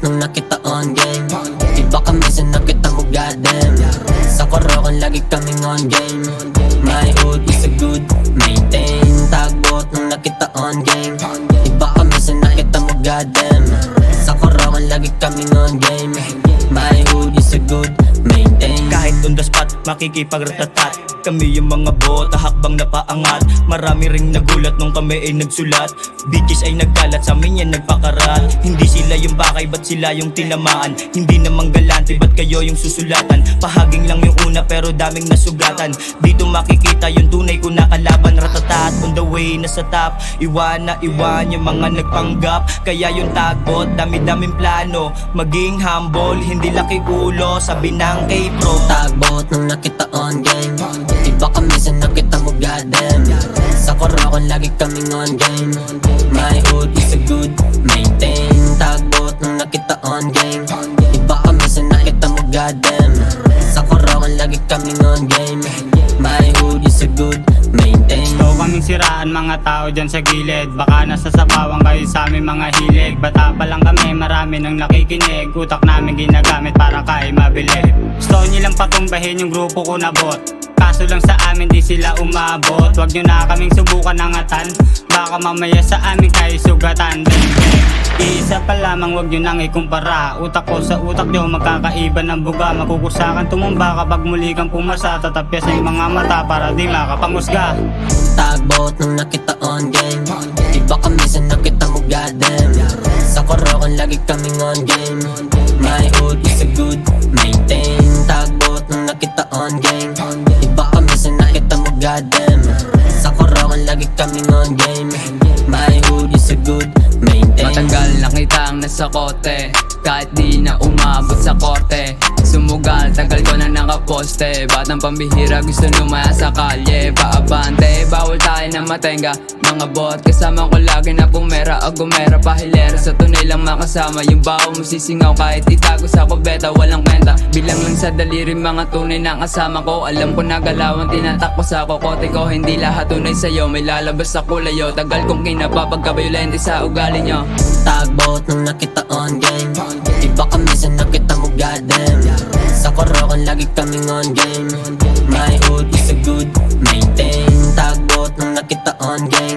nung nakita on game. Iba kami sa nakita mo goddamn. Sa Korokan lagi kaming on game. My hood is a good maintain. Tagbot nung nakita on game. Iba kami sa nakita mo goddamn. Sa Korokan lagi kaming on game. My hood is a good maintain. Kahit on the spot, makikipagratatat. Kami yung mga bota, hakbang na paangat. Marami ring nagulat nung kami ay nagsulat. Bitches ay nagkalat, sa amin yan nagpakarat. Hindi sila yung bakay, ba't sila yung tinamaan? Hindi naman galante, ba't kayo yung susulatan? Pahaging lang yung una pero daming nasugatan. Dito makikita yung tunay ko na kalaban. Ratatat, on the way, nasa top. Iwan na iwan yung mga nagpanggap. Kaya yung tagbot, dami-daming plano. Maging humble, hindi laki ulo. Sabi ng K-Pro, Tagbot nung nakita on game. Iba kami sa nakita mo goddamn. Sa Korokan lagi kaming on game. My hood is a good maintain. Tagbot nung nakita on game. Iba kami sa nakita mo goddamn. Sa Korokan lagi kaming on game. My hood is a good maintain. Gusto kaming siraan mga tao dyan sa gilid. Baka nasa sapawan kayo sa aming mga hilig. Bata pa lang kami, marami nang nakikinig. Utak namin ginagamit para kayo mabili. Gusto nilang patumbahin yung grupo ko na bot. Kaso lang sa amin di sila umabot. Huwag nyo na kaming subukan ng atan. Baka mamaya sa amin kayo sugatan. Iisa pa lamang, huwag nyo nang ikumpara. Utak ko sa utak nyo, magkakaiba ng buga. Makukusakan tumumba kapag muli kang pumasa. Tatapyas yung mga mata para di makapanghusga. Tagbot nung nakita on game. Iba kami sa nakita mo goddamn. Sa Korokan lagi kaming on game. My hood is a good maintain. Tagbot nung nakita on game. Iba kami sa nakita mo goddamn. Sa Korokan lagi kaming on game. My hood is a good maintain. Matagal na kitang nasa kote, kahit di na umabot sa korte. Sumugal, tagal ko na nakaposte. Batang pambihira, gusto lumaya sa kalye. Paabante, bawal tayo na matenga. Mga bot, kasama ko lagi na pumera. Agumera, pahilera, sa tunay lang makasama. Yung baho mo sisingaw kahit itago sa kubeta. Walang kwenta, bilang lang sa daliri. Mga tunay na kasama ko. Alam ko na galawan, tinatakbo sa kokote ko. Hindi lahat tunay sa'yo, may lalabas sa kulayo. Tagal kong kinapapagkabayolente sa ugali nyo. Tagbot nung nakita on game. Iba kami sa nakita mo goddamn. Sa Korokan lagi kaming on game. My hood is a good maintain. Tagbot nung nakita on game.